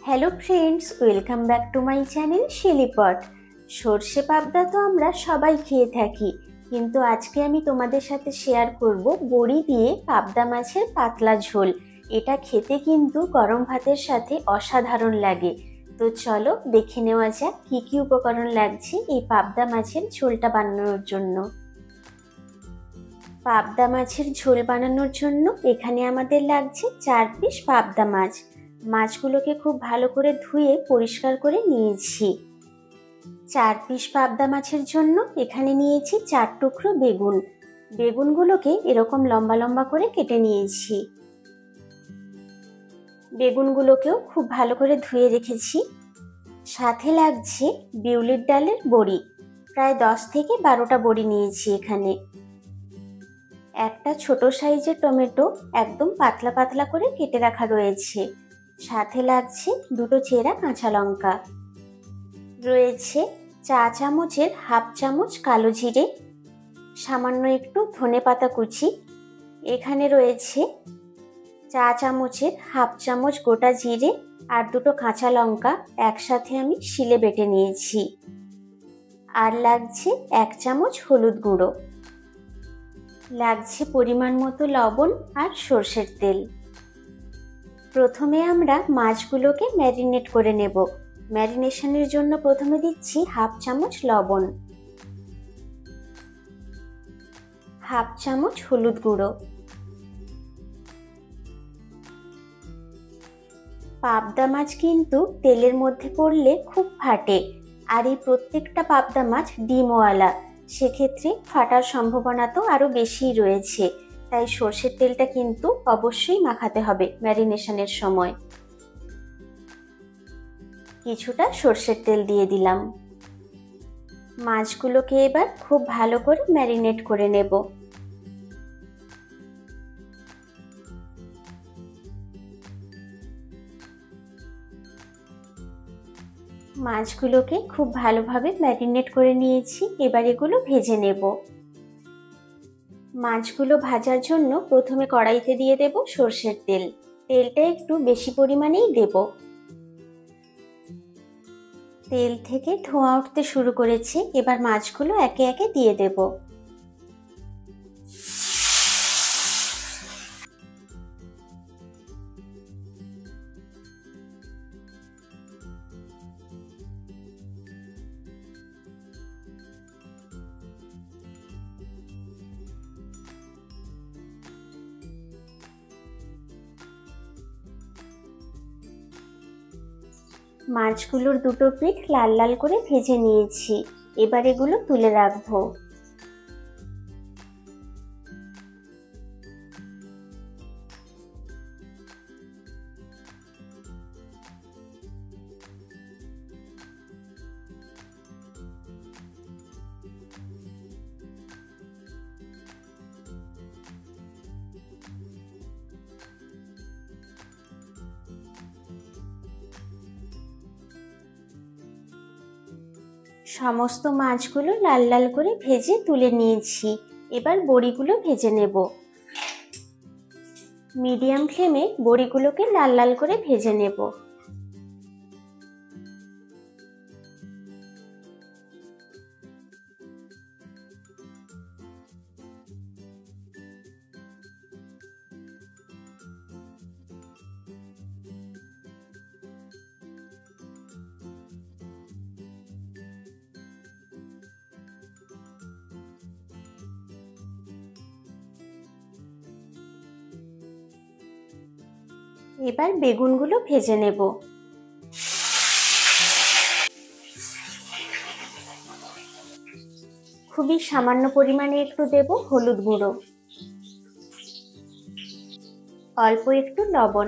Hello friends, welcome back to my channel শিলিপট। সর্ষে পাবদা তো আমরা সবাই খেয়ে থাকি, কিন্তু আজকে আমি তোমাদের সাথে শেয়ার করব বড়ি দিয়ে পাবদা মাছের পাতলা ঝোল। এটা খেতে কিন্তু গরম ভাতের সাথে অসাধারণ লাগে। তো চলো দেখে নেওয়া যাক কী কী উপকরণ লাগছে এই পাবদা মাছের ঝোলটা বানানোর জন্য। পাবদা মাছের ঝোল বানানোর জন্য এখানে আমাদের লাগছে 4 পিস পাবদা মাছ। মাছগুলোকে খুব ভালো করে ধুয়ে পরিষ্কার করে নিয়েছি। 4 পিস পাবদা মাছের জন্য এখানে নিয়েছি 4 টুকরো বেগুন। বেগুনগুলোকে এরকম লম্বা লম্বা করে কেটে নিয়েছি। বেগুনগুলোকেও খুব ভালো করে ধুয়ে রেখেছি। সাথে লাগছে বিউলির ডালের বড়ি, প্রায় 10 থেকে 12টা বড়ি নিয়েছি এখানে। একটা ছোট সাইজের টমেটো একদম পাতলা পাতলা করে কেটে রাখা রয়েছে। সাথে লাগছে 2টো চেরা কাঁচা লঙ্কা, রয়েছে চা চামচের হাফ চামচ কালো জিরে, সামান্য একটু ধনেপাতা কুচি, এখানে রয়েছে চা চামচের হাফ চামচ গোটা জিরে আর 2টো কাঁচা লঙ্কা একসাথে আমি শিলে বেটে নিয়েছি। আর লাগছে 1 চামচ হলুদ গুঁড়ো, লাগছে পরিমাণ মতো লবণ আর সর্ষের তেল। প্রথমে আমরা মাছগুলোকে ম্যারিনেট করে নেব। ম্যারিনেশনের জন্য প্রথমে দিচ্ছি হাফ চামচ লবণ, হাফ চামচ হলুদ গুঁড়ো। পাবদা মাছ কিন্তু তেলের মধ্যে পড়লে খুব ফাটে, আর এই প্রত্যেকটা পাবদা মাছ ডিমওয়ালা, সেক্ষেত্রে ফাটার সম্ভাবনা তো আরো বেশিই রয়েছে। তাই সর্ষের তেলটা কিন্তু অবশ্যই মাখাতে হবে ম্যারিনেশনের সময়। কিছুটা সর্ষের তেল দিয়ে দিলাম। মাছগুলোকে এবার খুব ভালো করে ম্যারিনেট করে নেব। মাছগুলোকে খুব ভালোভাবে ম্যারিনেট করে নিয়েছি, এবার এগুলো ভেজে নেব। মাছগুলো ভাজার জন্য প্রথমে কড়াইতে দিয়ে দেব সর্ষের তেল। তেলটা একটু বেশি পরিমাণেই দেব। তেল থেকে ধোঁয়া উঠতে শুরু করেছে, এবার মাছগুলো একে একে দিয়ে দেব। মাছগুলোর 2টো পিঠ লাল লাল করে ভেজে নিয়েছি, এবার এগুলো তুলে রাখবো। সমস্ত মাছগুলো লাল লাল করে ভেজে তুলে নিয়েছি, এবার বড়িগুলো ভেজে নেব। মিডিয়াম ফ্লেমে বড়িগুলোকে লাল লাল করে ভেজে নেব। এবার বেগুনগুলো ভেজে নেব। খুবই সামান্য পরিমাণে একটু দেব হলুদ গুঁড়ো, অল্প একটু লবণ।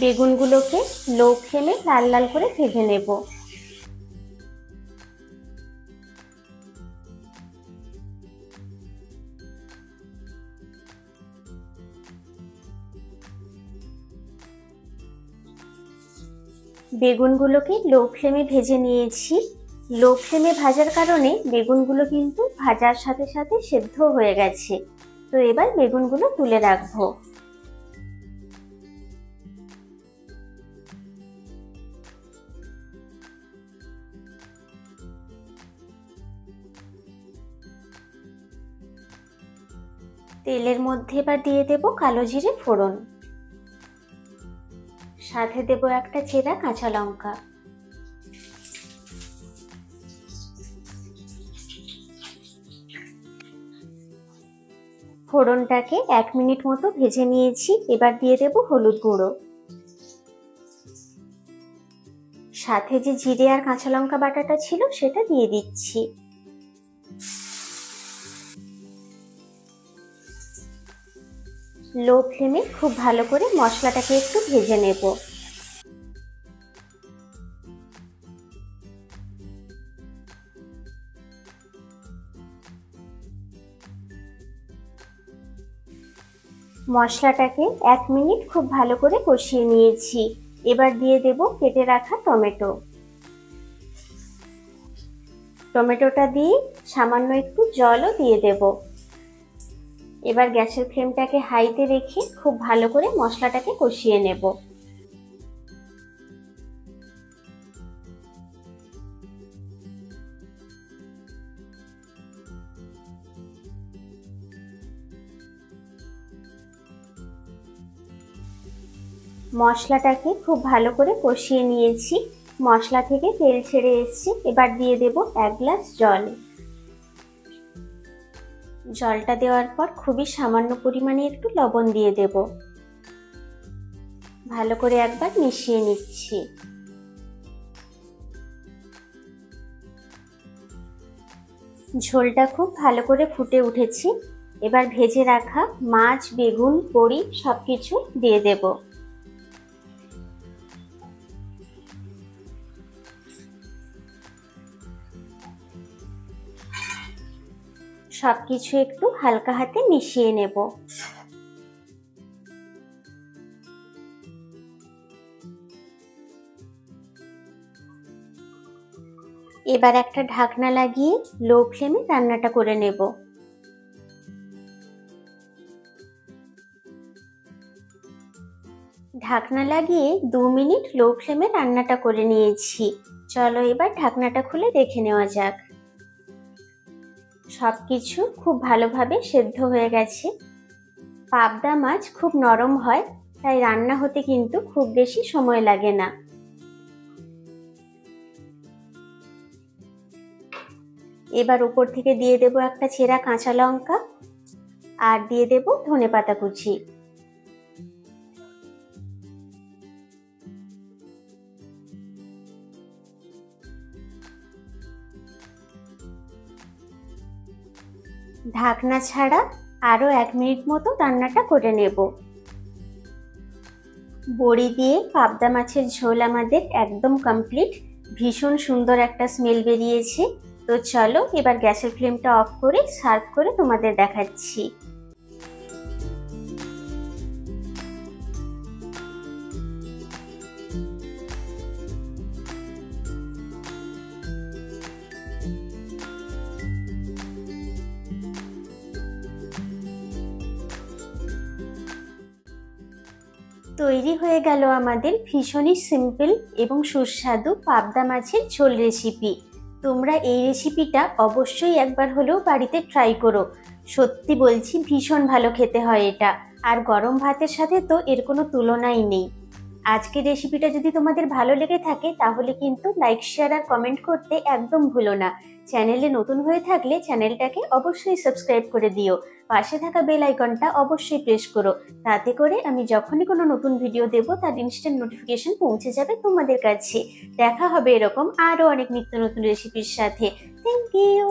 বেগুনগুলোকে লো ফ্লেমে লাল লাল করে ভেজে নেব। বেগুনগুলোকে লো ফ্লেমে ভেজে নিয়েছি। লো ফ্লেমে ভাজার কারণে বেগুনগুলো কিন্তু ভাজার সাথে সাথে সেদ্ধ হয়ে গেছে। তো এবার বেগুনগুলো তুলে রাখবো। তেলের মধ্যে এবার দিয়ে দেব কালো জিরে ফোড়ন, সাথে দেব একটা চেরা কাঁচা লঙ্কা। ফোড়নটাকে 1 মিনিট মতো ভেজে নিয়েছি। এবার দিয়ে দেব হলুদ গুঁড়ো, সাথে যে জিরে আর কাঁচা লঙ্কা বাটাটা ছিল সেটা দিয়ে দিচ্ছি। লো ফ্লেমে খুব ভালো করে মশলাটাকে একটু ভেজে নেব। মশলাটাকে 1 মিনিট খুব ভালো করে কষিয়ে নিয়েছি। এবার দিয়ে দেব কেটে রাখা টমেটো। টমেটোটা দিয়ে সামান্য একটু জলও দিয়ে দেব। এবার গ্যাসের ফ্লেমটাকে হাইতে রেখে খুব ভালো করে মশলাটাকে কষিয়ে নেব। মশলাটাকে খুব ভালো করে কষিয়ে নিয়েছি। মশলা থেকে তেল ছেড়ে এসেছে। এবার দিয়ে দেব 1 গ্লাস জল। জলটা দেওয়ার পর খুবই সামান্য পরিমাণে একটু লবণ দিয়ে দেব। ভালো করে একবার মিশিয়ে নিচ্ছি। ঝোলটা খুব ভালো করে ফুটে উঠেছে। এবার ভেজে রাখা মাছ, বেগুন, বড়ি সবকিছু দিয়ে দেব। সবকিছু একটু হালকা হাতে মিশিয়ে নেব। এবার একটা ঢাকনা লাগিয়ে লো ফ্লেমে রান্নাটা করে নেব। ঢাকনা লাগিয়ে 2 মিনিট লো ফ্লেমে রান্নাটা করে নিয়েছি। চলো এবার ঢাকনাটা খুলে দেখে নেওয়া যাক। সবকিছু খুব ভালোভাবে সেদ্ধ হয়ে গেছে। পাবদা মাছ খুব নরম হয়, তাই রান্না হতে কিন্তু খুব বেশি সময় লাগে না। এবার উপর থেকে দিয়ে দেব একটা চেরা কাঁচা লঙ্কা আর দিয়ে দেব ধনেপাতা কুচি। ঢাকনা ছাড়া আরো 1 মিনিট মতো রান্নাটা করে নেব। বড়ি দিয়ে পাবদা মাছের ঝোল আমাদের একদম কমপ্লিট। ভীষণ সুন্দর একটা স্মেল বেরিয়েছে। তো চলো এবার গ্যাসের ফ্লেমটা অফ করে সার্ভ করে তোমাদের দেখাচ্ছি। তৈরি হয়ে গেল আমাদের ভীষণই সিম্পল এবং সুস্বাদু পাবদা মাছের ঝোল রেসিপি। তোমরা এই রেসিপিটা অবশ্যই একবার হলেও বাড়িতে ট্রাই করো। সত্যি বলছি ভীষণ ভালো খেতে হয় এটা, আর গরম ভাতের সাথে তো এর কোনো তুলনাই নেই। আজকের রেসিপিটা যদি তোমাদের ভালো লেগে থাকে তাহলে কিন্তু লাইক, শেয়ার আর কমেন্ট করতে একদম ভুলো না। চ্যানেলে নতুন হয়ে থাকলে চ্যানেলটাকে অবশ্যই সাবস্ক্রাইব করে দিও। পাশে থাকা বেল আইকনটা অবশ্যই প্রেস করো, তাতে করে আমি যখনই কোনো নতুন ভিডিও দেব তার ইনস্ট্যান্ট নোটিফিকেশন পৌঁছে যাবে তোমাদের কাছে। দেখা হবে এরকম আরও অনেক নিত্য নতুন রেসিপির সাথে। Thank you.